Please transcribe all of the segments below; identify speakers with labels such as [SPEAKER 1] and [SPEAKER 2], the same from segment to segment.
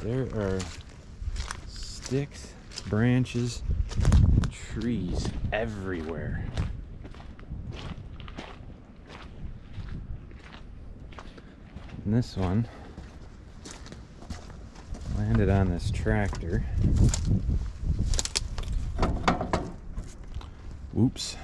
[SPEAKER 1] There are sticks, branches, trees everywhere. And this one landed on this tractor. Oops.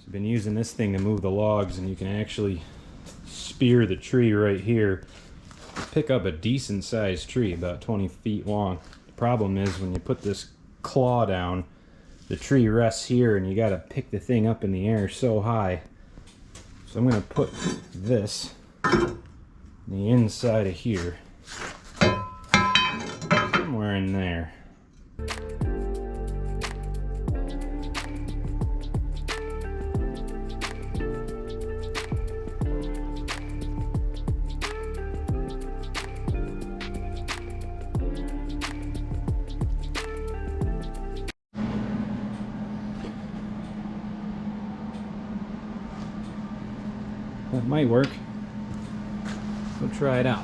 [SPEAKER 1] I've been using this thing to move the logs, and you can actually spear the tree right here. Pick up a decent sized tree, about 20 feet long. The problem is when you put this claw down, the tree rests here and you gotta pick the thing up in the air so high. So I'm gonna put this on the inside of here, somewhere in there. That might work. We'll try it out.